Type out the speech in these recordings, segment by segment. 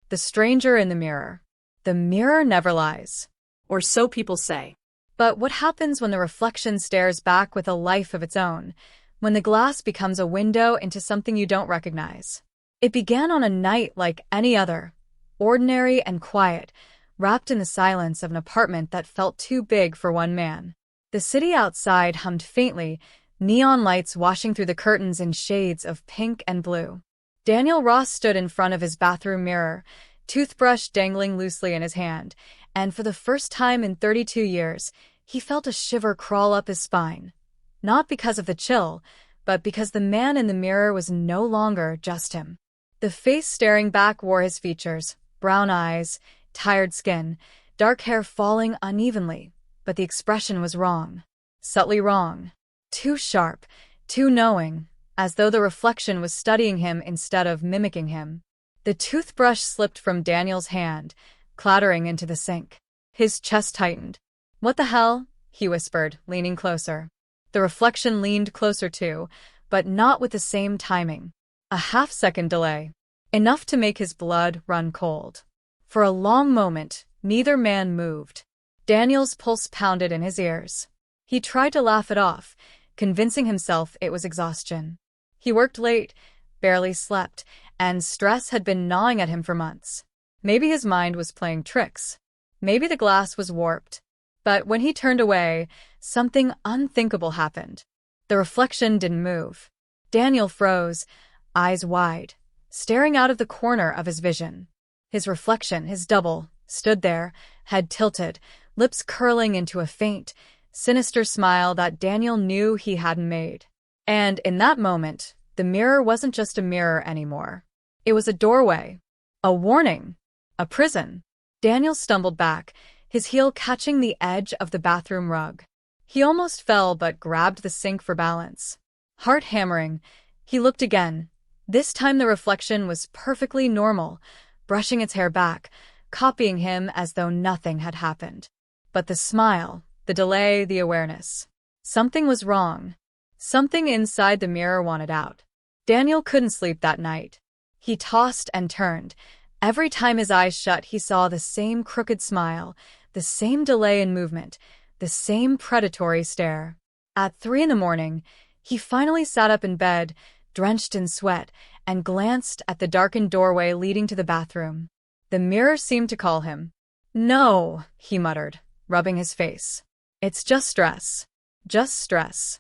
The stranger in the mirror. The mirror never lies. Or so people say. But what happens when the reflection stares back with a life of its own, when the glass becomes a window into something you don't recognize? It began on a night like any other, ordinary and quiet, wrapped in the silence of an apartment that felt too big for one man. The city outside hummed faintly, neon lights washing through the curtains in shades of pink and blue. Daniel Ross stood in front of his bathroom mirror, toothbrush dangling loosely in his hand, and for the first time in 32 years, he felt a shiver crawl up his spine. Not because of the chill, but because the man in the mirror was no longer just him. The face staring back wore his features, brown eyes, tired skin, dark hair falling unevenly, but the expression was wrong. Subtly wrong. Too sharp, too knowing, as though the reflection was studying him instead of mimicking him. The toothbrush slipped from Daniel's hand, clattering into the sink. His chest tightened. "What the hell?" he whispered, leaning closer. The reflection leaned closer too, but not with the same timing. A half-second delay. Enough to make his blood run cold. For a long moment, neither man moved. Daniel's pulse pounded in his ears. He tried to laugh it off, convincing himself it was exhaustion. He worked late, barely slept, and stress had been gnawing at him for months. Maybe his mind was playing tricks. Maybe the glass was warped. But when he turned away, something unthinkable happened. The reflection didn't move. Daniel froze, eyes wide, staring out of the corner of his vision. His reflection, his double, stood there, head tilted, lips curling into a faint, sinister smile that Daniel knew he hadn't made. And in that moment, the mirror wasn't just a mirror anymore. It was a doorway, a warning, a prison. Daniel stumbled back, his heel catching the edge of the bathroom rug. He almost fell but grabbed the sink for balance. Heart hammering, he looked again. This time the reflection was perfectly normal, brushing its hair back, copying him as though nothing had happened. But the smile, the delay, the awareness. Something was wrong. Something inside the mirror wanted out. Daniel couldn't sleep that night. He tossed and turned. Every time his eyes shut, he saw the same crooked smile, the same delay in movement, the same predatory stare. At 3 a.m, he finally sat up in bed, drenched in sweat, and glanced at the darkened doorway leading to the bathroom. The mirror seemed to call him. "No," he muttered, rubbing his face. "It's just stress. Just stress."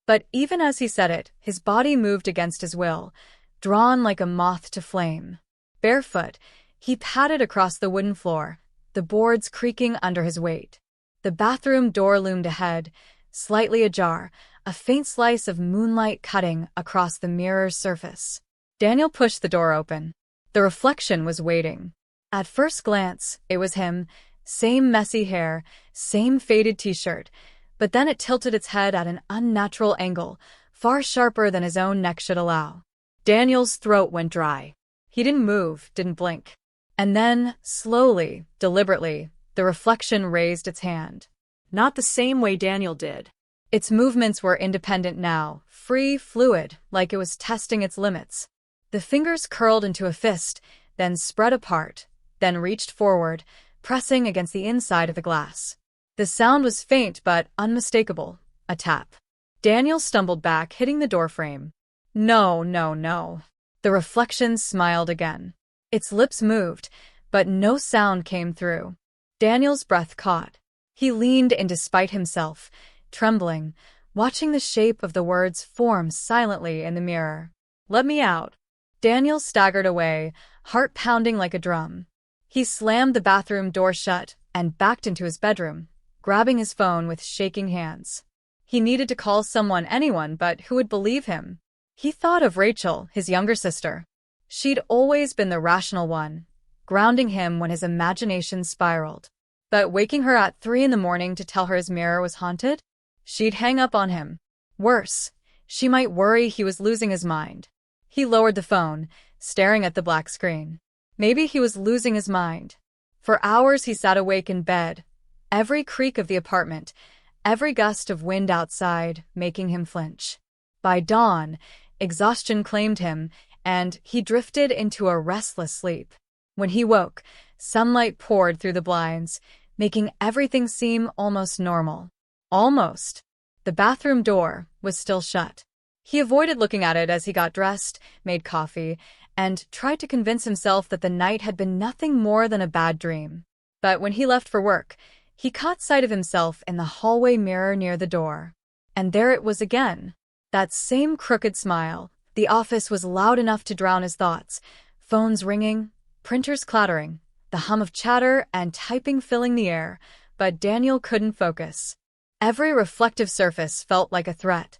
But even as he said it, his body moved against his will, drawn like a moth to flame. Barefoot, he padded across the wooden floor, the boards creaking under his weight. The bathroom door loomed ahead, slightly ajar, a faint slice of moonlight cutting across the mirror's surface. Daniel pushed the door open. The reflection was waiting. At first glance, it was him, same messy hair, same faded t-shirt, but then it tilted its head at an unnatural angle, far sharper than his own neck should allow. Daniel's throat went dry. He didn't move, didn't blink. And then, slowly, deliberately, the reflection raised its hand. Not the same way Daniel did. Its movements were independent now, free, fluid, like it was testing its limits. The fingers curled into a fist, then spread apart, then reached forward, pressing against the inside of the glass. The sound was faint but unmistakable, a tap. Daniel stumbled back, hitting the doorframe. "No, no, no." The reflection smiled again. Its lips moved, but no sound came through. Daniel's breath caught. He leaned in despite himself, trembling, watching the shape of the words form silently in the mirror. "Let me out." Daniel staggered away, heart pounding like a drum. He slammed the bathroom door shut and backed into his bedroom, grabbing his phone with shaking hands. He needed to call someone, anyone, but who would believe him? He thought of Rachel, his younger sister. She'd always been the rational one, grounding him when his imagination spiraled. But waking her at 3 a.m. to tell her his mirror was haunted? She'd hang up on him. Worse, she might worry he was losing his mind. He lowered the phone, staring at the black screen. Maybe he was losing his mind. For hours he sat awake in bed, every creak of the apartment, every gust of wind outside making him flinch. By dawn, exhaustion claimed him, and he drifted into a restless sleep. When he woke, sunlight poured through the blinds, making everything seem almost normal. Almost. The bathroom door was still shut. He avoided looking at it as he got dressed, made coffee, and tried to convince himself that the night had been nothing more than a bad dream. But when he left for work, he caught sight of himself in the hallway mirror near the door. And there it was again. That same crooked smile. The office was loud enough to drown his thoughts. Phones ringing, printers clattering, the hum of chatter and typing filling the air, but Daniel couldn't focus. Every reflective surface felt like a threat.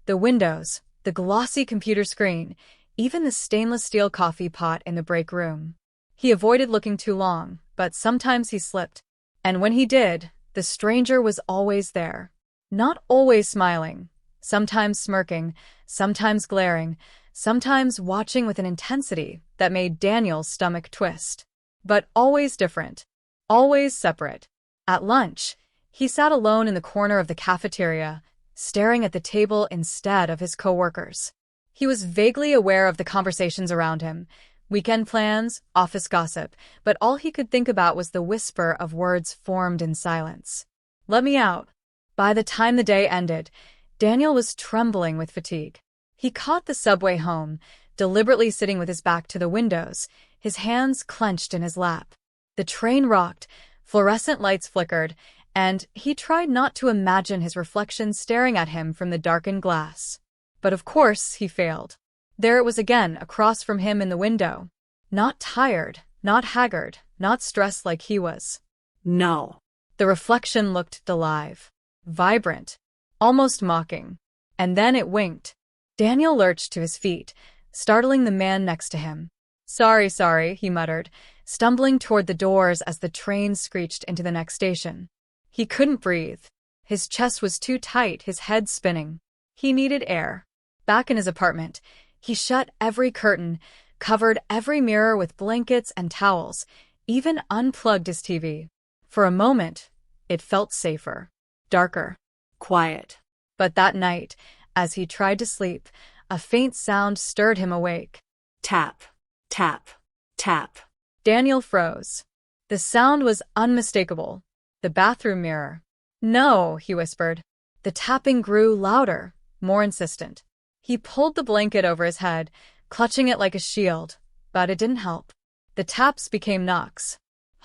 The windows, the glossy computer screen, even the stainless steel coffee pot in the break room. He avoided looking too long, but sometimes he slipped. And when he did, the stranger was always there. Not always smiling, sometimes smirking, sometimes glaring, sometimes watching with an intensity that made Daniel's stomach twist. But always different, always separate. At lunch, he sat alone in the corner of the cafeteria, staring at the table instead of his coworkers. He was vaguely aware of the conversations around him, weekend plans, office gossip, but all he could think about was the whisper of words formed in silence. "Let me out." By the time the day ended, Daniel was trembling with fatigue. He caught the subway home, deliberately sitting with his back to the windows, his hands clenched in his lap. The train rocked, fluorescent lights flickered, and he tried not to imagine his reflection staring at him from the darkened glass. But of course he failed. There it was again, across from him in the window. Not tired, not haggard, not stressed like he was. No. The reflection looked alive, vibrant, almost mocking. And then it winked. Daniel lurched to his feet, startling the man next to him. Sorry, he muttered, stumbling toward the doors as the train screeched into the next station. He couldn't breathe. His chest was too tight, his head spinning. He needed air. Back in his apartment, he shut every curtain, covered every mirror with blankets and towels, even unplugged his TV. For a moment, it felt safer, darker, Quiet. But that night, as he tried to sleep, a faint sound stirred him awake. Tap, tap, tap. Daniel froze. The sound was unmistakable. The bathroom mirror. "No," he whispered. The tapping grew louder, more insistent. He pulled the blanket over his head, clutching it like a shield, but it didn't help. The taps became knocks.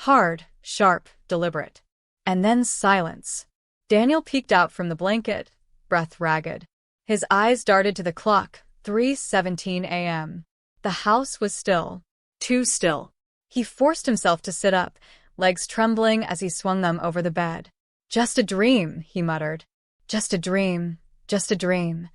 Hard, sharp, deliberate. And then silence. Daniel peeked out from the blanket, breath ragged. His eyes darted to the clock, 3:17 a.m. The house was still. Too still. He forced himself to sit up, legs trembling as he swung them over the bed. "Just a dream," he muttered. "Just a dream, just a dream."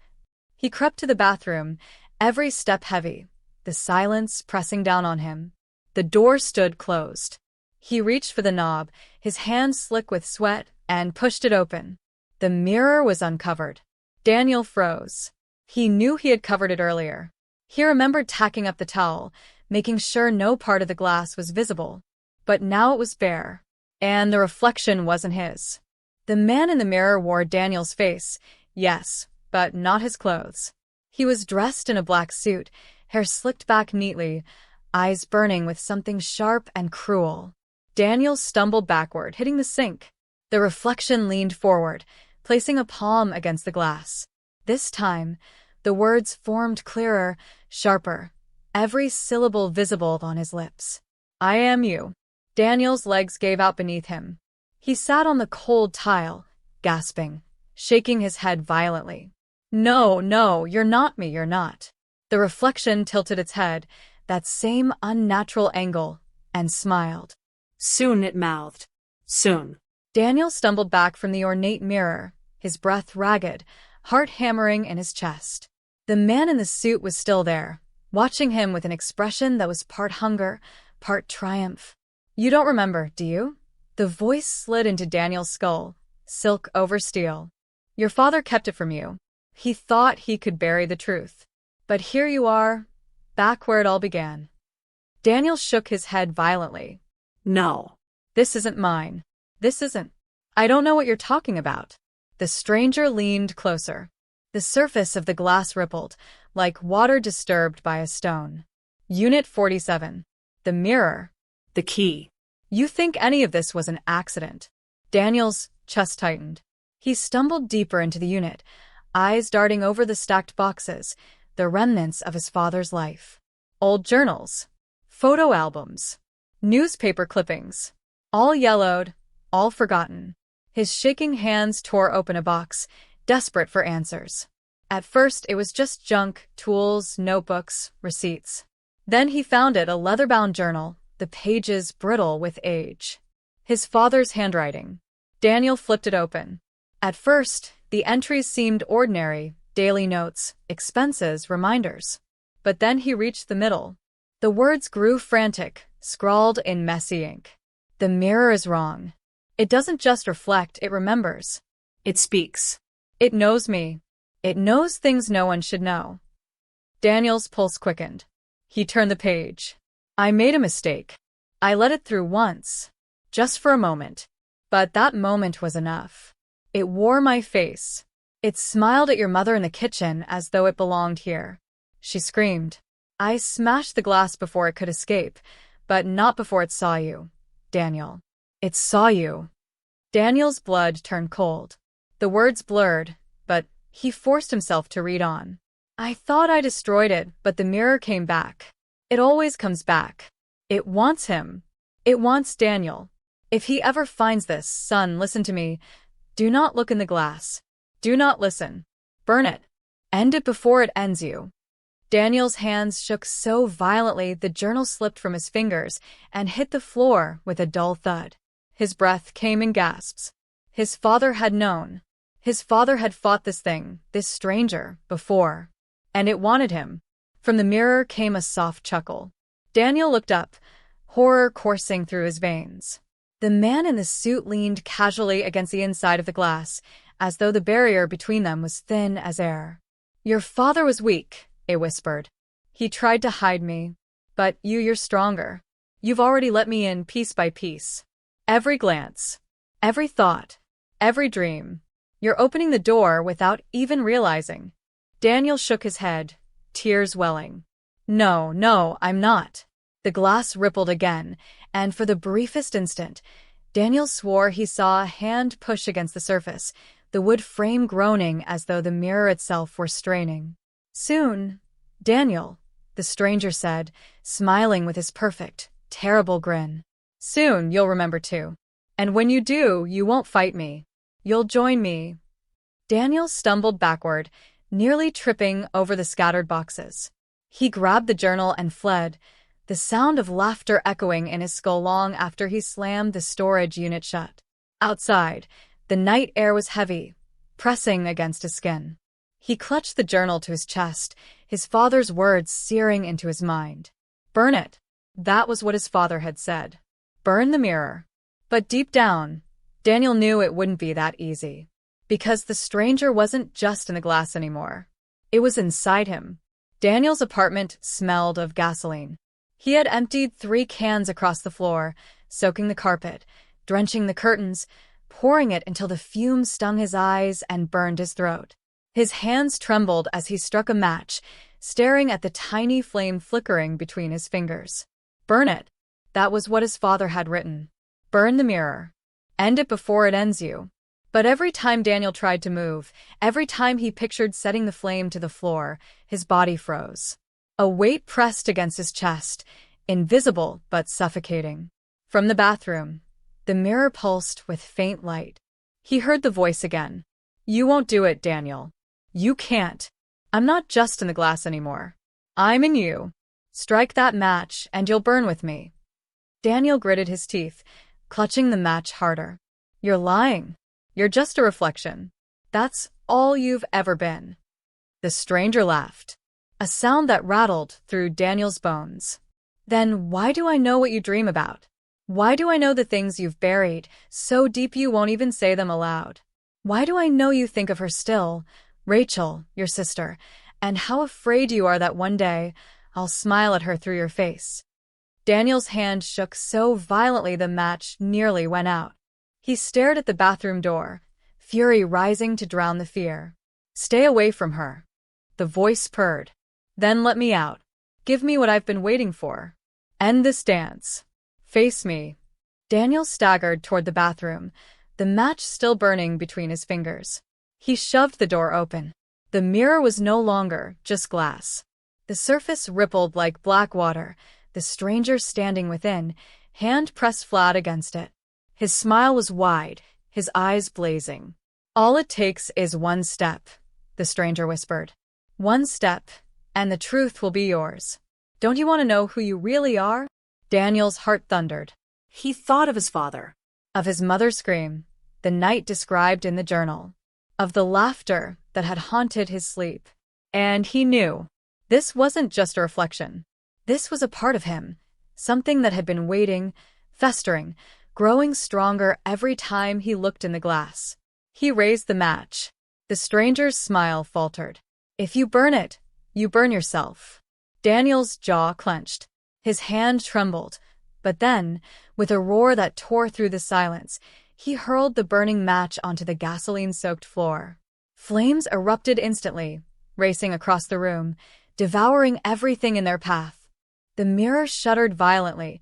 He crept to the bathroom, every step heavy, the silence pressing down on him. The door stood closed. He reached for the knob, his hand slick with sweat, and pushed it open. The mirror was uncovered. Daniel froze. He knew he had covered it earlier. He remembered tacking up the towel, making sure no part of the glass was visible. But now it was bare. And the reflection wasn't his. The man in the mirror wore Daniel's face, yes, but not his clothes. He was dressed in a black suit, hair slicked back neatly, eyes burning with something sharp and cruel. Daniel stumbled backward, hitting the sink. The reflection leaned forward, placing a palm against the glass. This time, the words formed clearer, sharper, every syllable visible on his lips. "I am you." Daniel's legs gave out beneath him. He sat on the cold tile, gasping, shaking his head violently. No, you're not me, you're not." The reflection tilted its head, that same unnatural angle, and smiled. "Soon," it mouthed. "Soon." Daniel stumbled back from the ornate mirror, his breath ragged, heart hammering in his chest. The man in the suit was still there, watching him with an expression that was part hunger, part triumph. "You don't remember, do you?" The voice slid into Daniel's skull, silk over steel. "Your father kept it from you. He thought he could bury the truth. But here you are, back where it all began." Daniel shook his head violently. "No." "This isn't mine. This isn't. I don't know what you're talking about." The stranger leaned closer. The surface of the glass rippled, like water disturbed by a stone. "Unit 47. The mirror," The key. You think any of this was an accident? Daniel's chest tightened. He stumbled deeper into the unit, eyes darting over the stacked boxes, the remnants of his father's life. Old journals, photo albums, newspaper clippings, all yellowed, all forgotten. His shaking hands tore open a box, desperate for answers. At first, it was just junk, tools, notebooks, receipts. Then he found it, a leather-bound journal, the pages brittle with age. His father's handwriting. Daniel flipped it open. At first, the entries seemed ordinary, daily notes, expenses, reminders. But then he reached the middle. The words grew frantic, scrawled in messy ink. The mirror is wrong. It doesn't just reflect, it remembers. It speaks. It knows me. It knows things no one should know. Daniel's pulse quickened. He turned the page. I made a mistake. I let it through once. Just for a moment. But that moment was enough. It wore my face. It smiled at your mother in the kitchen as though it belonged here. She screamed. I smashed the glass before it could escape, but not before it saw you, Daniel. It saw you. Daniel's blood turned cold. The words blurred, but he forced himself to read on. I thought I destroyed it, but the mirror came back. It always comes back. It wants him. It wants Daniel. If he ever finds this, son, listen to me. Do not look in the glass. Do not listen. Burn it. End it before it ends you. Daniel's hands shook so violently the journal slipped from his fingers and hit the floor with a dull thud. His breath came in gasps. His father had known. His father had fought this thing, this stranger, before. And it wanted him. From the mirror came a soft chuckle. Daniel looked up, horror coursing through his veins. The man in the suit leaned casually against the inside of the glass, as though the barrier between them was thin as air. Your father was weak, it whispered. He tried to hide me. But you're stronger. You've already let me in piece by piece. Every glance, every thought, every dream. You're opening the door without even realizing. Daniel shook his head, tears welling. No, I'm not. The glass rippled again, and for the briefest instant, Daniel swore he saw a hand push against the surface, the wood frame groaning as though the mirror itself were straining. Soon, Daniel, the stranger said, smiling with his perfect, terrible grin. Soon you'll remember too. And when you do, you won't fight me. You'll join me. Daniel stumbled backward, nearly tripping over the scattered boxes. He grabbed the journal and fled, the sound of laughter echoing in his skull long after he slammed the storage unit shut. Outside, the night air was heavy, pressing against his skin. He clutched the journal to his chest, his father's words searing into his mind. Burn it. That was what his father had said. Burn the mirror. But deep down, Daniel knew it wouldn't be that easy. Because the stranger wasn't just in the glass anymore. It was inside him. Daniel's apartment smelled of gasoline. He had emptied 3 cans across the floor, soaking the carpet, drenching the curtains, pouring it until the fumes stung his eyes and burned his throat. His hands trembled as he struck a match, staring at the tiny flame flickering between his fingers. Burn it. That was what his father had written. Burn the mirror. End it before it ends you. But every time Daniel tried to move, every time he pictured setting the flame to the floor, his body froze. A weight pressed against his chest, invisible but suffocating. From the bathroom, the mirror pulsed with faint light. He heard the voice again. You won't do it, Daniel. You can't. I'm not just in the glass anymore. I'm in you. Strike that match and you'll burn with me. Daniel gritted his teeth, clutching the match harder. You're lying. You're just a reflection. That's all you've ever been. The stranger laughed, a sound that rattled through Daniel's bones. Then why do I know what you dream about? Why do I know the things you've buried, so deep you won't even say them aloud? Why do I know you think of her still, Rachel, your sister, and how afraid you are that one day I'll smile at her through your face? Daniel's hand shook so violently the match nearly went out. He stared at the bathroom door, fury rising to drown the fear. Stay away from her. The voice purred. Then let me out. Give me what I've been waiting for. End this dance. Face me. Daniel staggered toward the bathroom, the match still burning between his fingers. He shoved the door open. The mirror was no longer just glass. The surface rippled like black water, the stranger standing within, hand pressed flat against it. His smile was wide, his eyes blazing. All it takes is one step, the stranger whispered. One step, and the truth will be yours. Don't you want to know who you really are? Daniel's heart thundered. He thought of his father. Of his mother's scream, the night described in the journal. Of the laughter that had haunted his sleep. And he knew. This wasn't just a reflection. This was a part of him, something that had been waiting, festering, growing stronger every time he looked in the glass. He raised the match. The stranger's smile faltered. If you burn it, you burn yourself. Daniel's jaw clenched. His hand trembled. But then, with a roar that tore through the silence, he hurled the burning match onto the gasoline-soaked floor. Flames erupted instantly, racing across the room, devouring everything in their path. The mirror shuddered violently,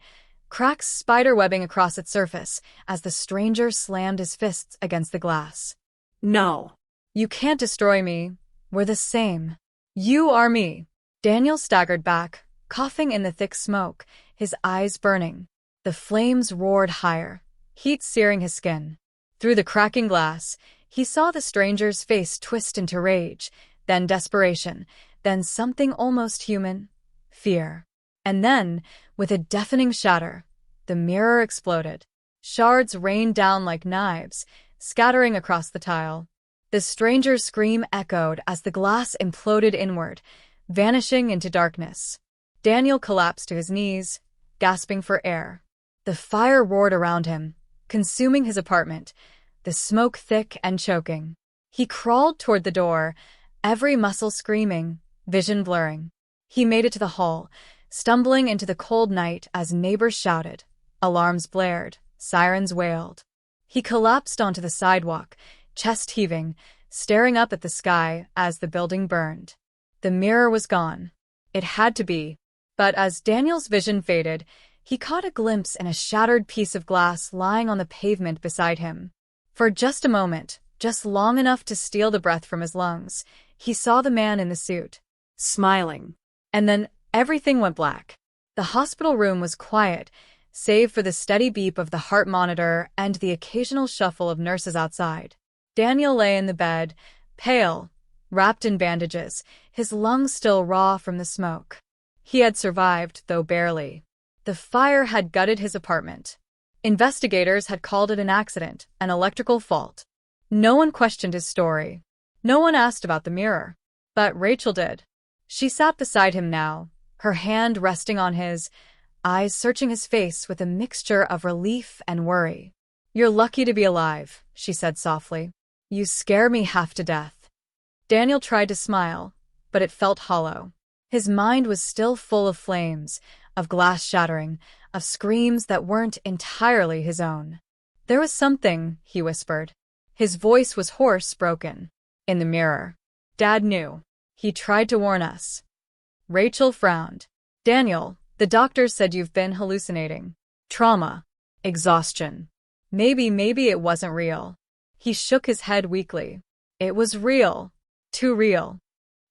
cracks spiderwebbing across its surface as the stranger slammed his fists against the glass. No. You can't destroy me. We're the same. You are me. Daniel staggered back, coughing in the thick smoke, his eyes burning. The flames roared higher, heat searing his skin. Through the cracking glass, he saw the stranger's face twist into rage, then desperation, then something almost human, fear. And then, with a deafening shatter, the mirror exploded. Shards rained down like knives, scattering across the tile. The stranger's scream echoed as the glass imploded inward, vanishing into darkness. Daniel collapsed to his knees, gasping for air. The fire roared around him, consuming his apartment, the smoke thick and choking. He crawled toward the door, every muscle screaming, vision blurring. He made it to the hall, stumbling into the cold night as neighbors shouted, alarms blared, sirens wailed. He collapsed onto the sidewalk, chest heaving, staring up at the sky as the building burned. The mirror was gone. It had to be. But as Daniel's vision faded, he caught a glimpse in a shattered piece of glass lying on the pavement beside him. For just a moment, just long enough to steal the breath from his lungs, he saw the man in the suit, Smiling. and then everything went black. The hospital room was quiet, save for the steady beep of the heart monitor and the occasional shuffle of nurses outside. Daniel lay in the bed, pale, wrapped in bandages, his lungs still raw from the smoke. He had survived, though barely. The fire had gutted his apartment. Investigators had called it an accident, an electrical fault. No one questioned his story. No one asked about the mirror. But Rachel did. She sat beside him now, her hand resting on his, eyes searching his face with a mixture of relief and worry. "You're lucky to be alive," she said softly. "You scare me half to death." Daniel tried to smile, but it felt hollow. His mind was still full of flames, of glass shattering, of screams that weren't entirely his own. "There was something," he whispered. His voice was hoarse, broken. "In the mirror. Dad knew. He tried to warn us." Rachel frowned. "Daniel, the doctors said you've been hallucinating. Trauma. Exhaustion. Maybe it wasn't real." He shook his head weakly. "It was real. Too real."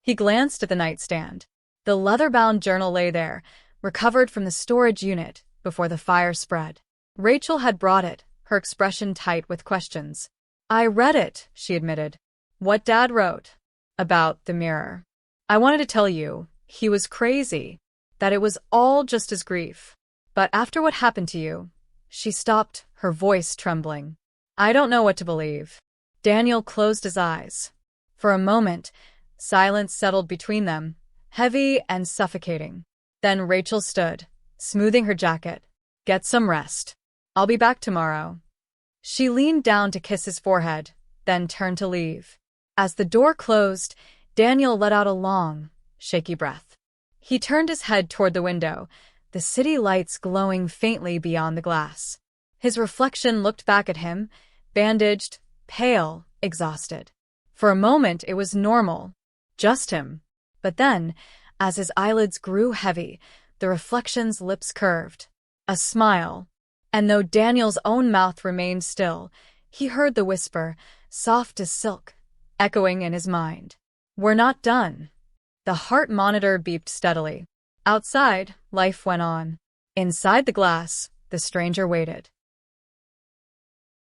He glanced at the nightstand. The leather-bound journal lay there, recovered from the storage unit before the fire spread. Rachel had brought it, her expression tight with questions. "I read it," she admitted. "What Dad wrote. About the mirror. I wanted to tell you, he was crazy. That it was all just his grief. But after what happened to you..." She stopped, her voice trembling. "I don't know what to believe." Daniel closed his eyes. For a moment, silence settled between them, heavy and suffocating. Then Rachel stood, smoothing her jacket. "Get some rest. I'll be back tomorrow." She leaned down to kiss his forehead, then turned to leave. As the door closed, Daniel let out a long, shaky breath. He turned his head toward the window, the city lights glowing faintly beyond the glass. His reflection looked back at him, bandaged, pale, exhausted. For a moment it was normal, just him. But then, as his eyelids grew heavy, the reflection's lips curved. A smile, And though Daniel's own mouth remained still, he heard the whisper, soft as silk, echoing in his mind. "We're not done." The heart monitor beeped steadily. Outside, life went on. Inside the glass, the stranger waited.